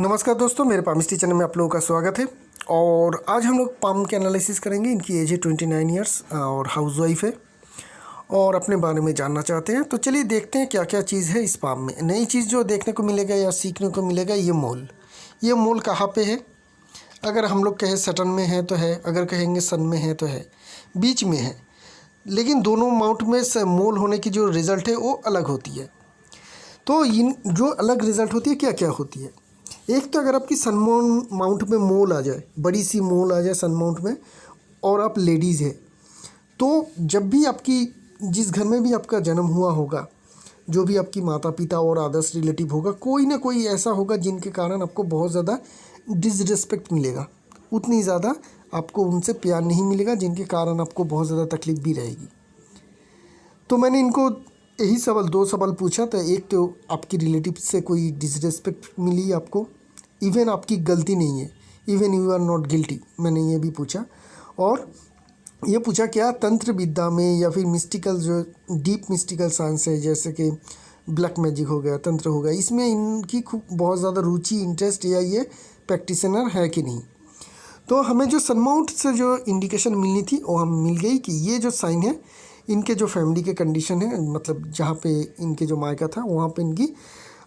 नमस्कार दोस्तों, मेरे पाम स्टी चैनल में आप लोगों का स्वागत है। और आज हम लोग पाम के एनालिसिस करेंगे। इनकी एज है 29 ईयर्स और हाउस वाइफ है और अपने बारे में जानना चाहते हैं। तो चलिए देखते हैं क्या क्या चीज़ है इस पाम में। नई चीज़ जो देखने को मिलेगा या सीखने को मिलेगा, ये मोल कहाँ पे है। अगर हम लोग कहें सटन में है तो है, अगर कहेंगे सन में है तो है, बीच में है। लेकिन दोनों माउंट में मोल होने की जो रिज़ल्ट है वो अलग होती है। तो इन जो अलग रिज़ल्ट होती है क्या क्या होती है। एक तो अगर आपकी सन माउंट में मोल आ जाए, बड़ी सी मोल आ जाए सन माउंट में, और आप लेडीज़ है, तो जब भी आपकी जिस घर में भी आपका जन्म हुआ होगा, जो भी आपकी माता पिता और अदर्स रिलेटिव होगा, कोई ना कोई ऐसा होगा जिनके कारण आपको बहुत ज़्यादा डिसरिस्पेक्ट मिलेगा। उतनी ज़्यादा आपको उनसे प्यार नहीं मिलेगा, जिनके कारण आपको बहुत ज़्यादा तकलीफ भी रहेगी। तो मैंने इनको यही दो सवाल पूछा था। एक तो आपकी रिलेटिव से कोई डिसरिस्पेक्ट मिली आपको, इवन आपकी गलती नहीं है, even you are not guilty, मैंने ये भी पूछा। और ये पूछा क्या तंत्र विद्या में या फिर मिस्टिकल, जो डीप मिस्टिकल साइंस है, जैसे कि ब्लैक मैजिक हो गया, तंत्र हो गया, इसमें इनकी खूब बहुत ज़्यादा रुचि, इंटरेस्ट या ये प्रैक्टिशनर है कि नहीं। तो हमें जो सनमाउंट से जो इंडिकेशन मिलनी थी वो हम मिल गई कि ये जो साइन है, इनके जो फैमिली के कंडीशन है, मतलब जहाँ पे इनके जो मायका था वहाँ पे इनकी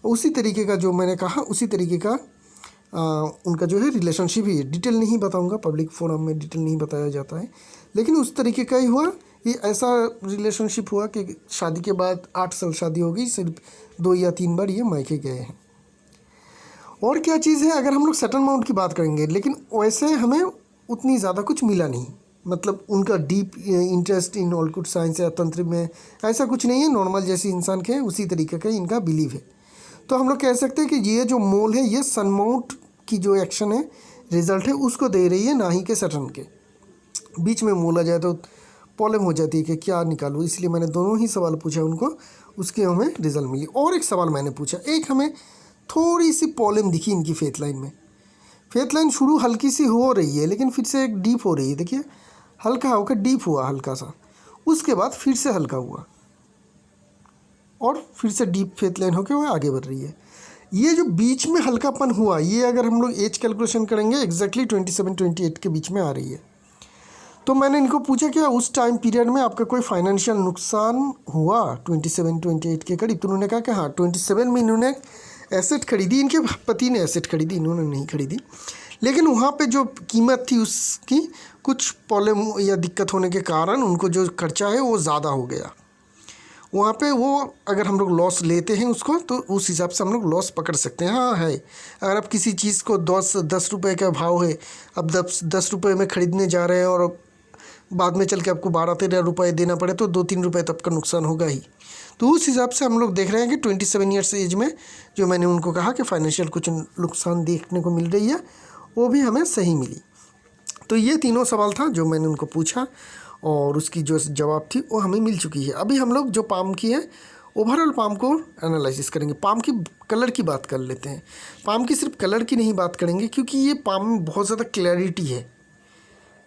उसी तरीके का, जो मैंने कहा उसी तरीके का उनका जो है रिलेशनशिप ही है। डिटेल नहीं बताऊंगा, पब्लिक फोरम में डिटेल नहीं बताया जाता है, लेकिन उस तरीके का ही हुआ। ये ऐसा रिलेशनशिप हुआ कि शादी के बाद 8 साल शादी हो गई, सिर्फ 2 या 3 बार ये मायके गए हैं। और क्या चीज़ है, अगर हम लोग सेटल माउंट की बात करेंगे, लेकिन वैसे हमें उतनी ज़्यादा कुछ मिला नहीं। मतलब उनका डीप इंटरेस्ट इन ऑलकुट साइंस या तंत्र में ऐसा कुछ नहीं है। नॉर्मल जैसे इंसान के उसी तरीके का इनका बिलीव है। तो हम लोग कह सकते हैं कि ये जो मोल है, ये सन माउंट की जो एक्शन है, रिजल्ट है, उसको दे रही है, ना ही के सटन के। बीच में मोल आ जाए तो प्रॉब्लम हो जाती है कि क्या निकालूँ। इसलिए मैंने दोनों ही सवाल पूछा उनको, उसके हमें रिजल्ट मिली। और एक सवाल मैंने पूछा, एक हमें थोड़ी सी प्रॉब्लम दिखी इनकी फेथ लाइन में। फेथ लाइन शुरू हल्की सी हो रही है, लेकिन फिर से एक डीप हो रही है। देखिए, हल्का होकर डीप हुआ हल्का सा, उसके बाद फिर से हल्का हुआ और फिर से डीप फेथ लाइन होकर वो आगे बढ़ रही है। ये जो बीच में हल्कापन हुआ, ये अगर हम लोग एज कैलकुलेशन करेंगे एग्जैक्टली 27-28 के बीच में आ रही है। तो मैंने इनको पूछा क्या उस टाइम पीरियड में आपका कोई फाइनेंशियल नुकसान हुआ 27-28 के करीब। तो उन्होंने कहा कि हाँ, 27 में इन्होंने एसेट खरीदी, इनके पति ने एसेट खरीदी, इन्होंने नहीं खरीदी। लेकिन वहाँ पे जो कीमत थी उसकी कुछ प्रॉब्लम या दिक्कत होने के कारण उनको जो खर्चा है वो ज़्यादा हो गया। वहाँ पे वो अगर हम लोग लॉस लेते हैं उसको, तो उस हिसाब से हम लोग लॉस पकड़ सकते हैं। हाँ है, अगर आप किसी चीज़ को 10 रुपये का भाव है, अब 10 रुपये में ख़रीदने जा रहे हैं और बाद में चल के आपको 12-13 रुपये देना पड़े, तो 2-3 रुपये तब का नुकसान होगा ही। तो उस हिसाब से हम लोग देख रहे हैं कि 27 ईयर्स एज में जो मैंने उनको कहा कि फाइनेंशियल कुछ नुकसान देखने को मिल रही है, वो भी हमें सही मिली। तो ये तीनों सवाल था जो मैंने उनको पूछा और उसकी जो जवाब थी वो हमें मिल चुकी है। अभी हम लोग जो पाम की है, ओवरऑल पाम को एनालिसिस करेंगे। पाम की कलर की बात कर लेते हैं। पाम की सिर्फ कलर की नहीं बात करेंगे, क्योंकि ये पाम में बहुत ज़्यादा क्लैरिटी है,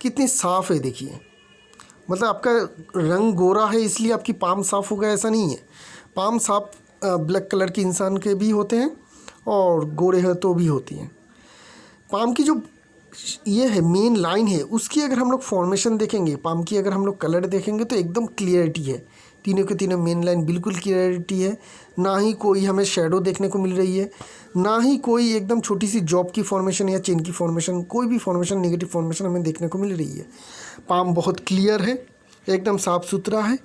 कितनी साफ़ है। देखिए, मतलब आपका रंग गोरा है इसलिए आपकी पाम साफ़ होगा ऐसा नहीं है। पाम साफ ब्लैक कलर के इंसान के भी होते हैं और गोरे हैं तो भी होती हैं। पाम की जो ये है मेन लाइन है, उसकी अगर हम लोग फॉर्मेशन देखेंगे, पाम की अगर हम लोग कलर देखेंगे, तो एकदम क्लियरिटी है। तीनों के तीनों मेन लाइन बिल्कुल क्लियरिटी है। ना ही कोई हमें शेडो देखने को मिल रही है, ना ही कोई एकदम छोटी सी जॉब की फॉर्मेशन या चेन की फॉर्मेशन, कोई भी फॉर्मेशन, नेगेटिव फॉर्मेशन हमें देखने को मिल रही है। पाम बहुत क्लियर है, एकदम साफ़ सुथरा है।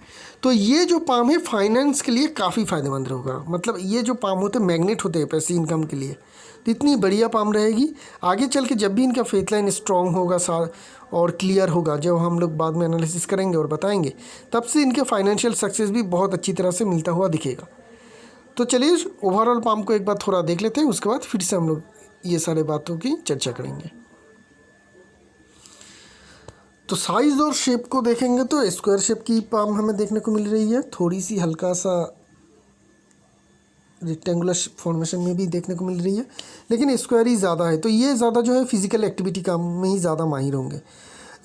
तो ये जो पाम है फाइनेंस के लिए काफ़ी फ़ायदेमंद होगा। मतलब ये जो पाम होते हैं मैग्नेट होते हैं पैसे इनकम के लिए। तो इतनी बढ़िया पाम रहेगी। आगे चल के जब भी इनका फेथ लाइन स्ट्रॉन्ग होगा और क्लियर होगा, जब हम लोग बाद में एनालिसिस करेंगे और बताएंगे, तब से इनके फाइनेंशियल सक्सेस भी बहुत अच्छी तरह से मिलता हुआ दिखेगा। तो चलिए ओवरऑल पाम को एक बार थोड़ा देख लेते हैं, उसके बाद फिर से हम लोग ये सारे बातों की चर्चा करेंगे। तो साइज़ और शेप को देखेंगे तो स्क्वायर शेप की पाम हमें देखने को मिल रही है, थोड़ी सी हल्का सा रेक्टेंगुलर फॉर्मेशन में भी देखने को मिल रही है, लेकिन स्क्वायर ही ज़्यादा है। तो ये ज़्यादा जो है फिजिकल एक्टिविटी काम में ही ज़्यादा माहिर होंगे,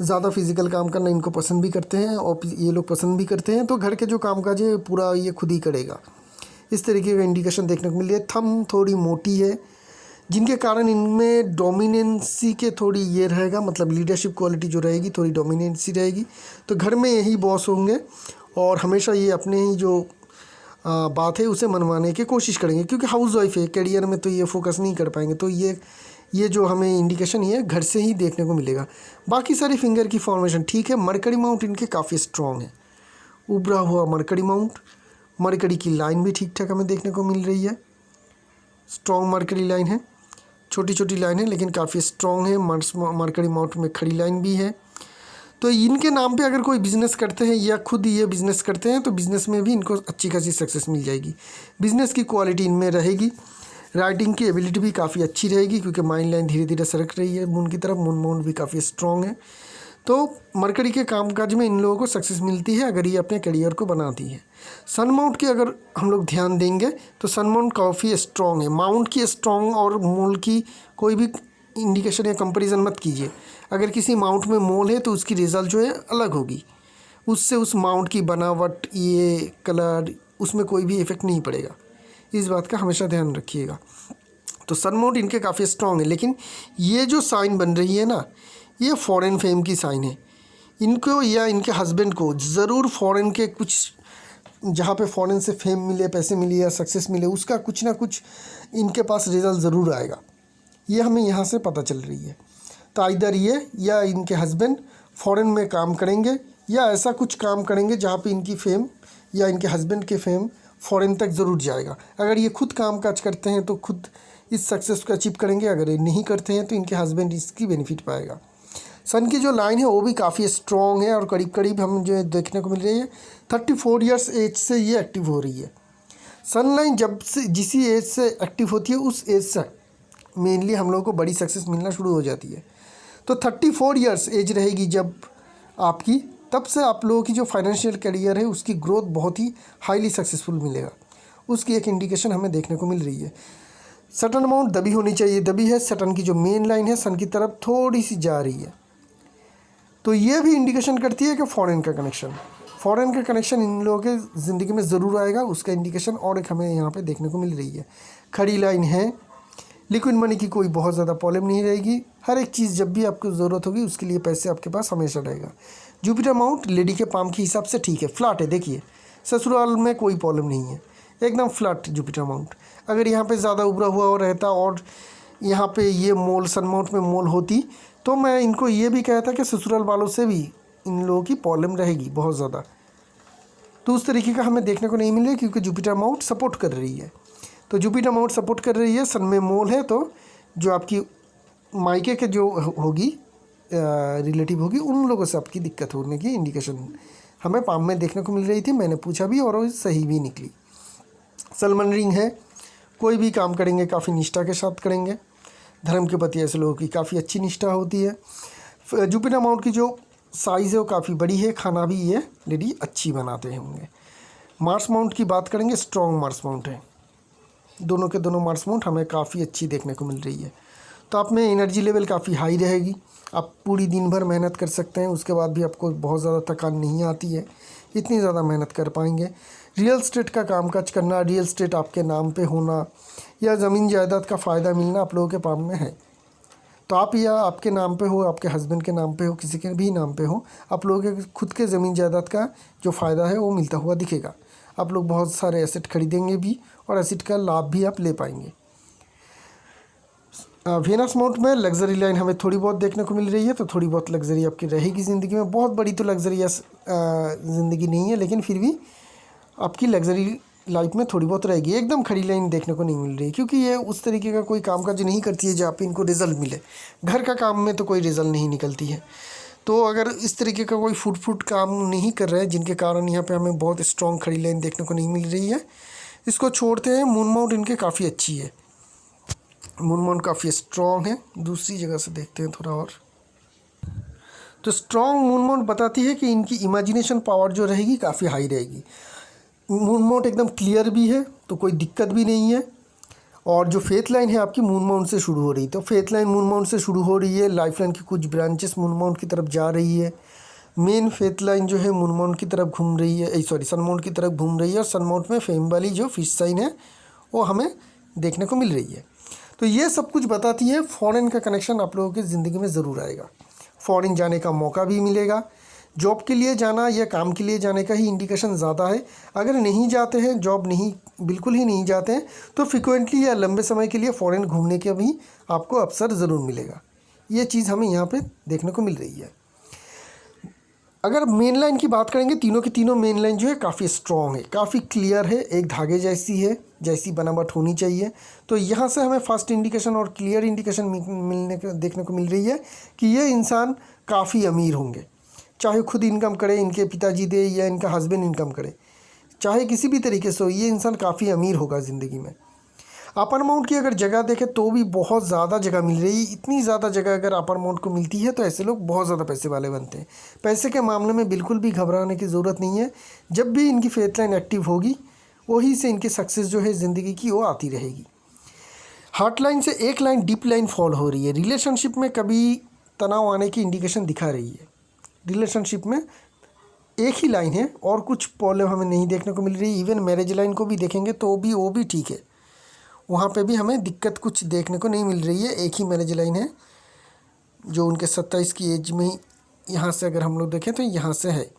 ज़्यादा फिजिकल काम करना इनको पसंद भी करते हैं और ये लोग पसंद भी करते हैं। तो घर के जो कामकाज है पूरा ये खुद ही करेगा, इस तरीके का इंडिकेशन देखने को मिल रही है। थंब थोड़ी मोटी है, जिनके कारण इनमें डोमिनेंसी के थोड़ी ये रहेगा, मतलब लीडरशिप क्वालिटी जो रहेगी थोड़ी डोमिनेंसी रहेगी। तो घर में यही बॉस होंगे और हमेशा ये अपने ही जो बात है उसे मनवाने की कोशिश करेंगे, क्योंकि हाउस वाइफ है, करियर में तो ये फोकस नहीं कर पाएंगे। तो ये जो हमें इंडिकेशन ये घर से ही देखने को मिलेगा। बाकी सारी फिंगर की फॉर्मेशन ठीक है। मरकरी माउंट इनके काफ़ी स्ट्रॉन्ग है, उभरा हुआ मरकरी माउंट। मरकरी की लाइन भी ठीक ठाक हमें देखने को मिल रही है, स्ट्रॉन्ग मरकरी लाइन है, छोटी छोटी लाइन है लेकिन काफ़ी स्ट्रॉन्ग है। मरकरी माउंट में खड़ी लाइन भी है। तो इनके नाम पे अगर कोई बिज़नेस करते हैं या खुद ये बिज़नेस करते हैं तो बिज़नेस में भी इनको अच्छी खासी सक्सेस मिल जाएगी। बिज़नेस की क्वालिटी इनमें रहेगी। राइटिंग की एबिलिटी भी काफ़ी अच्छी रहेगी, क्योंकि माइंड लाइन धीरे धीरे सरक रही है मून की तरफ। मून माउंट भी काफ़ी स्ट्रॉन्ग है। तो मरकरी के कामकाज में इन लोगों को सक्सेस मिलती है अगर ये अपने करियर को बनाती है। सन माउंट की अगर हम लोग ध्यान देंगे तो सन माउंट काफ़ी स्ट्रॉन्ग है। माउंट की स्ट्रॉन्ग और मोल की कोई भी इंडिकेशन या कंपैरिजन मत कीजिए। अगर किसी माउंट में मोल है तो उसकी रिज़ल्ट जो है अलग होगी, उससे उस माउंट की बनावट, ये कलर, उसमें कोई भी इफेक्ट नहीं पड़ेगा। इस बात का हमेशा ध्यान रखिएगा। तो सन माउंट इनके काफ़ी स्ट्रॉन्ग है, लेकिन ये जो साइन बन रही है ना, ये फॉरेन फेम की साइन है। इनको या इनके हस्बैंड को ज़रूर फॉरेन के कुछ, जहाँ पे फॉरेन से फेम मिले, पैसे मिले या सक्सेस मिले, उसका कुछ ना कुछ इनके पास रिज़ल्ट ज़रूर आएगा। ये हमें यहाँ से पता चल रही है। तो आइदर ये या इनके हस्बैंड फॉरेन में काम करेंगे या ऐसा कुछ काम करेंगे जहाँ पे इनकी फेम या इनके हस्बैंड के फेम फॉरेन तक ज़रूर जाएगा। अगर ये खुद काम काज करते हैं तो खुद इस सक्सेस को अचीव करेंगे, अगर ये नहीं करते हैं तो इनके हस्बैंड इसकी बेनिफिट पाएगा। सन की जो लाइन है वो भी काफ़ी स्ट्रॉन्ग है और करीब करीब हम जो देखने को मिल रही है 34 ईयर्स एज से ये एक्टिव हो रही है। सन लाइन जब से जिस एज से एक्टिव होती है उस एज से मेनली हम लोगों को बड़ी सक्सेस मिलना शुरू हो जाती है। तो 34 ईयर्स एज रहेगी जब आपकी, तब से आप लोगों की जो फाइनेंशियल करियर है उसकी ग्रोथ बहुत ही हाईली सक्सेसफुल मिलेगा। उसकी एक इंडिकेशन हमें देखने को मिल रही है। सटन अमाउंट दबी होनी चाहिए, दबी है। सटन की जो मेन लाइन है सन की तरफ थोड़ी सी जा रही है, तो ये भी इंडिकेशन करती है कि फॉरेन का कनेक्शन इन लोगों के ज़िंदगी में ज़रूर आएगा। उसका इंडिकेशन और एक हमें यहाँ पे देखने को मिल रही है। खड़ी लाइन है। लिक्विड मनी की कोई बहुत ज़्यादा प्रॉब्लम नहीं रहेगी। हर एक चीज़ जब भी आपको ज़रूरत होगी उसके लिए पैसे आपके पास हमेशा रहेगा। जुपिटर माउंट लेडी के पाम के हिसाब से ठीक है, फ्लैट है। देखिए ससुराल में कोई प्रॉब्लम नहीं है, एकदम फ्लैट जुपिटर माउंट। अगर यहाँ पे ज़्यादा उभरा हुआ और रहता और यहाँ पे ये मोल सन माउंट में मोल होती तो मैं इनको ये भी कहता कि ससुराल वालों से भी इन लोगों की प्रॉब्लम रहेगी बहुत ज़्यादा। तो उस तरीके का हमें देखने को नहीं मिल रहा, क्योंकि जुपिटर माउंट सपोर्ट कर रही है। तो जुपिटर माउंट सपोर्ट कर रही है, सन में मोल है, तो जो आपकी मायके के जो होगी रिलेटिव होगी उन लोगों से आपकी दिक्कत होने की इंडिकेशन हमें पाम में देखने को मिल रही थी। मैंने पूछा भी और वो सही भी निकली। सलमन रिंग है। कोई भी काम करेंगे काफ़ी निष्ठा के साथ करेंगे। धर्म के प्रति ऐसे लोगों की काफ़ी अच्छी निष्ठा होती है। जुपिटर माउंट की जो साइज़ है वो काफ़ी बड़ी है, खाना भी ये लेडी अच्छी बनाते होंगे। मार्स माउंट की बात करेंगे, स्ट्रॉन्ग मार्स माउंट है। दोनों के दोनों मार्स माउंट हमें काफ़ी अच्छी देखने को मिल रही है। तो आप में एनर्जी लेवल काफ़ी हाई रहेगी। आप पूरी दिन भर मेहनत कर सकते हैं, उसके बाद भी आपको बहुत ज़्यादा थकान नहीं आती है, इतनी ज़्यादा मेहनत कर पाएंगे। रियल स्टेट का कामकाज करना, रियल स्टेट आपके नाम पे होना या ज़मीन जायदाद का फ़ायदा मिलना आप लोगों के पाम में है। तो आप या आपके नाम पे हो, आपके हस्बैंड के नाम पे हो, किसी के भी नाम पे हो, आप लोगों के खुद के ज़मीन जायदाद का जो फ़ायदा है वो मिलता हुआ दिखेगा। आप लोग बहुत सारे एसेट खरीदेंगे भी और एसेट का लाभ भी आप ले पाएंगे। वेनस माउंट में लग्जरी लाइन हमें थोड़ी बहुत देखने को मिल रही है, तो थोड़ी बहुत लग्जरी आपकी रहेगी ज़िंदगी में। बहुत बड़ी तो लग्जरी ज़िंदगी नहीं है, लेकिन फिर भी आपकी लग्जरी लाइफ में थोड़ी बहुत रहेगी। एकदम खड़ी लाइन देखने को नहीं मिल रही, क्योंकि ये उस तरीके का कोई कामकाज नहीं करती है जहाँ पे इनको रिज़ल्ट मिले। घर का काम में तो कोई रिज़ल्ट नहीं निकलती है। तो अगर इस तरीके का कोई फुट काम नहीं कर रहा है जिनके कारण यहाँ पे हमें बहुत स्ट्रॉन्ग खड़ी लाइन देखने को नहीं मिल रही है, इसको छोड़ते हैं। मून माउंट इनके काफ़ी अच्छी है, मून माउंट काफ़ी स्ट्रॉन्ग है। दूसरी जगह से देखते हैं थोड़ा और। तो स्ट्रॉन्ग मून माउंट बताती है कि इनकी इमेजिनेशन पावर जो रहेगी काफ़ी हाई रहेगी। मून माउंट एकदम क्लियर भी है, तो कोई दिक्कत भी नहीं है। और जो फेथ लाइन है आपकी मून माउंट से शुरू हो रही है, तो फेथ लाइन मून माउंट से शुरू हो रही है। लाइफ लाइन की कुछ ब्रांचेस मून माउंट की तरफ जा रही है। मेन फेथ लाइन जो है मून माउंट की तरफ घूम रही है, सन माउंट की तरफ घूम रही है। और सन माउंट में फेम वाली जो फिश साइन है वो हमें देखने को मिल रही है। तो ये सब कुछ बताती है फॉरेन का कनेक्शन आप लोगों की ज़िंदगी में ज़रूर आएगा। फॉरेन जाने का मौका भी मिलेगा। जॉब के लिए जाना या काम के लिए जाने का ही इंडिकेशन ज़्यादा है। अगर नहीं जाते हैं, जॉब नहीं, बिल्कुल ही नहीं जाते हैं, तो फ्रिक्वेंटली या लंबे समय के लिए फ़ॉरेन घूमने का भी आपको अवसर ज़रूर मिलेगा। ये चीज़ हमें यहाँ पे देखने को मिल रही है। अगर मेन लाइन की बात करेंगे, तीनों की तीनों मेन लाइन जो है काफ़ी स्ट्रॉन्ग है, काफ़ी क्लियर है, एक धागे जैसी है, जैसी बनावट होनी चाहिए। तो यहाँ से हमें फर्स्ट इंडिकेशन और क्लियर इंडिकेशन मिलने को देखने को मिल रही है कि ये इंसान काफ़ी अमीर होंगे। चाहे खुद इनकम करे, इनके पिताजी दे, या इनका हस्बैंड इनकम करे, चाहे किसी भी तरीके से हो, ये इंसान काफ़ी अमीर होगा ज़िंदगी में। अपर अमाउंट की अगर जगह देखें तो भी बहुत ज़्यादा जगह मिल रही है। इतनी ज़्यादा जगह अगर अपर अमाउंट को मिलती है तो ऐसे लोग बहुत ज़्यादा पैसे वाले बनते हैं। पैसे के मामले में बिल्कुल भी घबराने की ज़रूरत नहीं है। जब भी इनकी फेथ लाइन एक्टिव होगी, वहीं से इनकी सक्सेस जो है ज़िंदगी की वो आती रहेगी। हार्ट लाइन से एक लाइन डीप लाइन फॉल हो रही है। रिलेशनशिप में कभी तनाव आने की इंडिकेशन दिखा रही है। रिलेशनशिप में एक ही लाइन है और कुछ प्रॉब्लम हमें नहीं देखने को मिल रही। इवन मैरिज लाइन को भी देखेंगे तो भी वो भी ठीक है, वहाँ पे भी हमें दिक्कत कुछ देखने को नहीं मिल रही है। एक ही मैरिज लाइन है जो उनके 27 की एज में ही, यहाँ से अगर हम लोग देखें तो यहाँ से है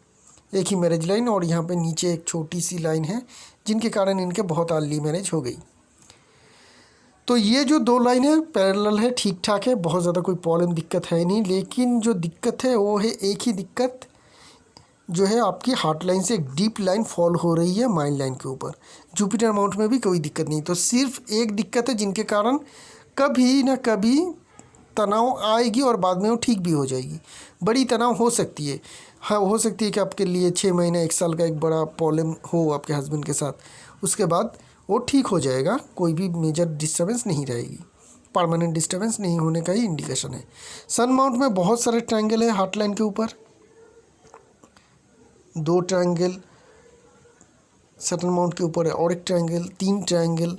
एक ही मैरिज लाइन, और यहाँ पे नीचे एक छोटी सी लाइन है जिनके कारण इनके बहुत अर्ली मैरिज हो गई। तो ये जो दो लाइन है पैरेलल है, ठीक ठाक है, बहुत ज़्यादा कोई प्रॉब्लम दिक्कत है नहीं। लेकिन जो दिक्कत है वो है एक ही दिक्कत जो है आपकी हार्ट लाइन से एक डीप लाइन फॉल हो रही है माइंड लाइन के ऊपर। जुपिटर अमाउंट में भी कोई दिक्कत नहीं, तो सिर्फ एक दिक्कत है जिनके कारण कभी ना कभी तनाव आएगी और बाद में वो ठीक भी हो जाएगी। बड़ी तनाव हो सकती है, हाँ, हो सकती है कि आपके लिए 6 महीने 1 साल का एक बड़ा प्रॉब्लम हो आपके हस्बैंड के साथ, उसके बाद वो ठीक हो जाएगा, कोई भी मेजर डिस्टर्बेंस नहीं रहेगी। परमानेंट डिस्टर्बेंस नहीं होने का ही इंडिकेशन है। सन माउंट में बहुत सारे ट्रायंगल है हार्ट लाइन के ऊपर, 2 ट्रायंगल, सटन माउंट के ऊपर है और एक ट्रायंगल, 3 ट्रायंगल।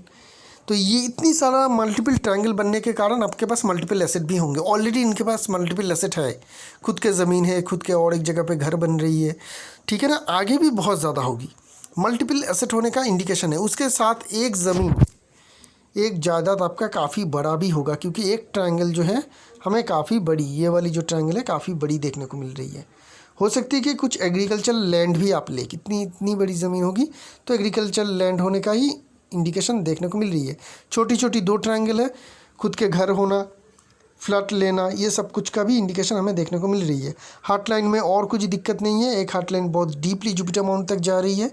तो ये इतनी सारा मल्टीपल ट्रायंगल बनने के कारण आपके पास मल्टीपल एसेट भी होंगे। ऑलरेडी इनके पास मल्टीपल एसेट है, खुद के ज़मीन है, खुद के और एक जगह पे घर बन रही है, ठीक है ना, आगे भी बहुत ज़्यादा होगी। मल्टीपल एसेट होने का इंडिकेशन है। उसके साथ एक ज़मीन, एक जायदाद आपका काफ़ी बड़ा भी होगा, क्योंकि एक ट्रायंगल जो है हमें काफ़ी बड़ी, ये वाली जो ट्रायंगल है काफ़ी बड़ी देखने को मिल रही है। हो सकती है कि कुछ एग्रीकल्चर लैंड भी आप ले, कितनी इतनी बड़ी ज़मीन होगी तो एग्रीकल्चर लैंड होने का ही इंडिकेशन देखने को मिल रही है। छोटी छोटी 2 ट्रायंगल है, खुद के घर होना, फ्लैट लेना, ये सब कुछ का भी इंडिकेशन हमें देखने को मिल रही है। हार्ट लाइन में और कुछ दिक्कत नहीं है। एक हार्ट लाइन बहुत डीपली जुपिटर माउंट तक जा रही है,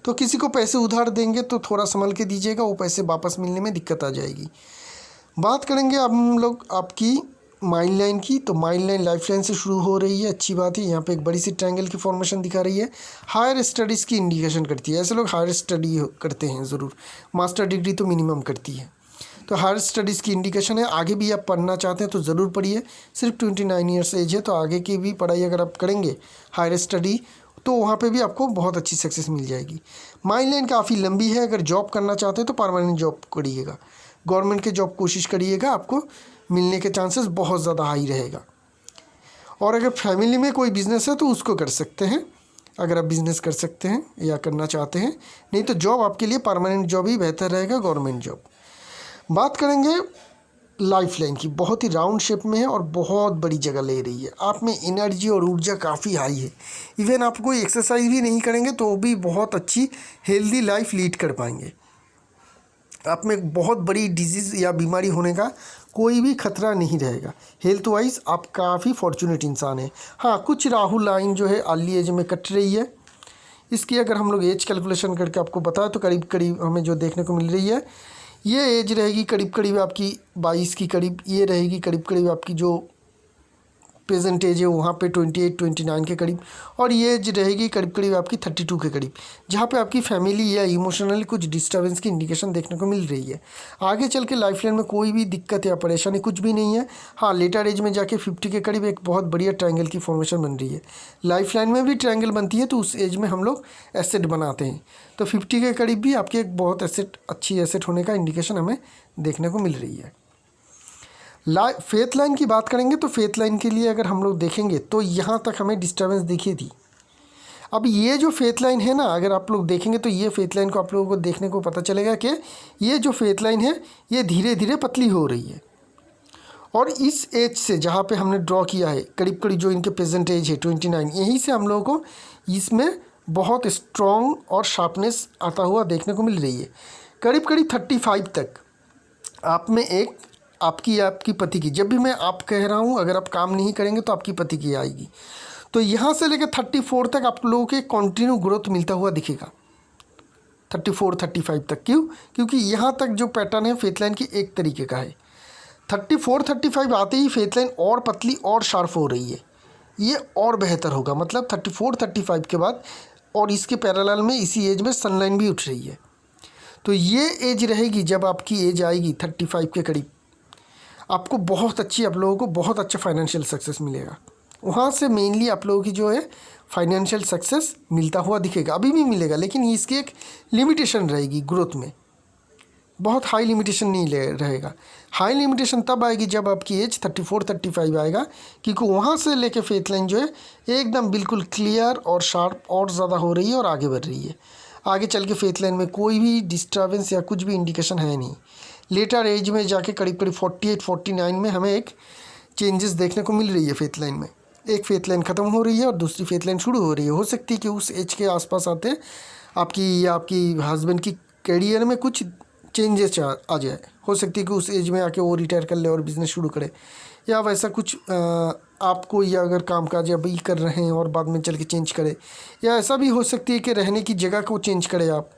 तो किसी को पैसे उधार देंगे तो थोड़ा संभल के दीजिएगा, वो पैसे वापस मिलने में दिक्कत आ जाएगी। बात करेंगे अब हम लोग आपकी माइंड लाइन की, तो माइंड लाइन लाइफ लाइन से शुरू हो रही है, अच्छी बात है। यहाँ पे एक बड़ी सी ट्रायंगल की फॉर्मेशन दिखा रही है, हायर स्टडीज़ की इंडिकेशन करती है। ऐसे लोग हायर स्टडी करते हैं ज़रूर, मास्टर डिग्री तो मिनिमम करती है, तो हायर स्टडीज़ की इंडिकेशन है। आगे भी आप पढ़ना चाहते हैं तो ज़रूर पढ़िए। सिर्फ 29 ईयर्स एज है, तो आगे की भी पढ़ाई अगर आप करेंगे हायर स्टडी, तो वहाँ पे भी आपको बहुत अच्छी सक्सेस मिल जाएगी। माइंड लाइन काफ़ी लंबी है। अगर जॉब करना चाहते हैं तो परमानेंट जॉब करिएगा, गवर्नमेंट के जॉब कोशिश करिएगा, आपको मिलने के चांसेस बहुत ज़्यादा हाई रहेगा। और अगर फैमिली में कोई बिज़नेस है तो उसको कर सकते हैं, अगर आप बिज़नेस कर सकते हैं या करना चाहते हैं। नहीं तो जॉब आपके लिए परमानेंट जॉब ही बेहतर रहेगा, गवर्नमेंट जॉब। बात करेंगे लाइफ लाइन की, बहुत ही राउंड शेप में है और बहुत बड़ी जगह ले रही है। आप में एनर्जी और ऊर्जा काफ़ी हाई है। इवन आप कोई एक्सरसाइज भी नहीं करेंगे तो भी बहुत अच्छी हेल्दी लाइफ लीड कर पाएंगे। आप में बहुत बड़ी डिजीज़ या बीमारी होने का कोई भी खतरा नहीं रहेगा। हेल्थ वाइज आप काफ़ी फॉर्चुनेट इंसान हैं। हाँ, कुछ राहु लाइन जो है अर्ली एज में कट रही है। इसकी अगर हम लोग एज कैलकुलेशन करके आपको बताएं तो करीब करीब हमें जो देखने को मिल रही है, ये एज रहेगी करीब करीब आपकी 22 की करीब, ये रहेगी करीब करीब आपकी जो प्रेजेंट एज है वहाँ पे 28-29 के करीब, और ये एज रहेगी करीब करीब आपकी 32 के करीब, जहाँ पे आपकी फैमिली या इमोशनली कुछ डिस्टर्बेंस की इंडिकेशन देखने को मिल रही है। आगे चल के लाइफ लाइन में कोई भी दिक्कत या परेशानी कुछ भी नहीं है। हाँ, लेटर एज में जाके 50 के करीब एक बहुत बढ़िया ट्रायंगल की फॉर्मेशन बन रही है। लाइफ लाइन में भी ट्रायंगल बनती है तो उस एज में हम लोग एसेट बनाते हैं, तो 50 के करीब भी आपकी एक बहुत अच्छी एसेट होने का इंडिकेशन हमें देखने को मिल रही है। फेथ लाइन की बात करेंगे तो फेथ लाइन के लिए अगर हम लोग देखेंगे तो यहाँ तक हमें डिस्टर्बेंस दिखी थी। अब ये जो फेथ लाइन है ना, अगर आप लोग देखेंगे तो ये फेथ लाइन को आप लोगों को देखने को पता चलेगा कि ये जो फेथ लाइन है ये धीरे धीरे पतली हो रही है। और इस एज से जहाँ पे हमने ड्रॉ किया है करीब करीब जो इनके प्रेजेंट एज है 29, यहीं से हम लोगों को इसमें बहुत स्ट्रॉन्ग और शार्पनेस आता हुआ देखने को मिल रही है। करीब करीब 35 तक आप में एक आपकी पति की, जब भी मैं आप कह रहा हूँ, अगर आप काम नहीं करेंगे तो आपकी पति की आएगी। तो यहाँ से लेकर 34 तक आप लोगों के कंटिन्यू ग्रोथ मिलता हुआ दिखेगा, 34-35 तक। क्यों? क्योंकि यहाँ तक जो पैटर्न है फेथ लाइन की एक तरीके का है। 34-35 आते ही फेथ लाइन और पतली और शार्प हो रही है, ये और बेहतर होगा। मतलब 34-35 के बाद और इसके पैरेलल में इसी एज में सनलाइन भी उठ रही है। तो ये एज रहेगी जब आपकी एज आएगी 35 के करीब, आपको बहुत अच्छी, आप लोगों को बहुत अच्छा फाइनेंशियल सक्सेस मिलेगा। वहाँ से मेनली आप लोगों की जो है फाइनेंशियल सक्सेस मिलता हुआ दिखेगा। अभी भी मिलेगा, लेकिन इसकी एक लिमिटेशन रहेगी ग्रोथ में, बहुत हाई लिमिटेशन नहीं रहेगा। हाई लिमिटेशन तब आएगी जब आपकी एज 34-35 आएगा, क्योंकि वहाँ से लेके फेथ लाइन जो है एकदम बिल्कुल क्लियर और शार्प और ज़्यादा हो रही है और आगे बढ़ रही है। आगे चल के फेथ लाइन में कोई भी डिस्टर्बेंस या कुछ भी इंडिकेशन है नहीं। लेटर एज में जाके करीब करीब 48-49 में हमें एक चेंजेस देखने को मिल रही है फेथ लाइन में। एक फेथ लाइन ख़त्म हो रही है और दूसरी फेथ लाइन शुरू हो रही है। हो सकती है कि उस एज के आसपास आते आपकी या आपकी हस्बैंड की करियर में कुछ चेंजेस आ जाए। हो सकती है कि उस एज में आके वो रिटायर कर ले और बिज़नेस शुरू करे, या वैसा कुछ आपको, या अगर काम काज अभी कर रहे हैं और बाद में चल के चेंज करे, या ऐसा भी हो सकती है कि रहने की जगह को चेंज करे आप।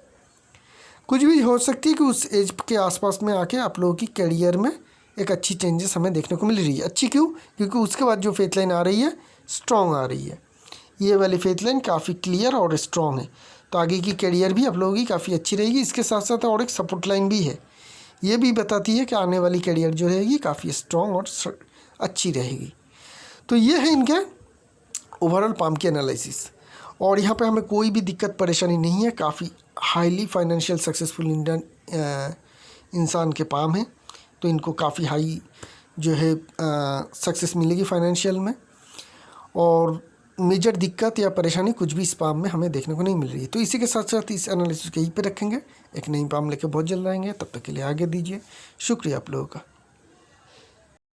कुछ भी हो सकती है कि उस एज के आसपास में आके आप लोगों की करियर में एक अच्छी चेंजेस हमें देखने को मिल रही है। अच्छी क्यों? क्योंकि उसके बाद जो फेथ लाइन आ रही है स्ट्रॉन्ग आ रही है। ये वाली फेथ लाइन काफ़ी क्लियर और स्ट्रॉन्ग है, तो आगे की करियर भी आप लोगों की काफ़ी अच्छी रहेगी। इसके साथ साथ और एक सपोर्ट लाइन भी है, ये भी बताती है कि आने वाली करियर जो रहेगी काफ़ी स्ट्रॉन्ग और अच्छी रहेगी। तो ये है इनके ओवरऑल पाम की एनालिसिस, और यहाँ पे हमें कोई भी दिक्कत परेशानी नहीं है। काफ़ी हाईली फाइनेंशियल सक्सेसफुल इंसान के पाम है, तो इनको काफ़ी हाई जो है सक्सेस मिलेगी फाइनेंशियल में, और मेजर दिक्कत या परेशानी कुछ भी इस पाम में हमें देखने को नहीं मिल रही है। तो इसी के साथ साथ इस एनालिसिस को यहीं पे रखेंगे, एक नई पाम लेके बहुत जल्द आएंगे। तब तक के लिए आगे दीजिए। शुक्रिया आप लोगों का।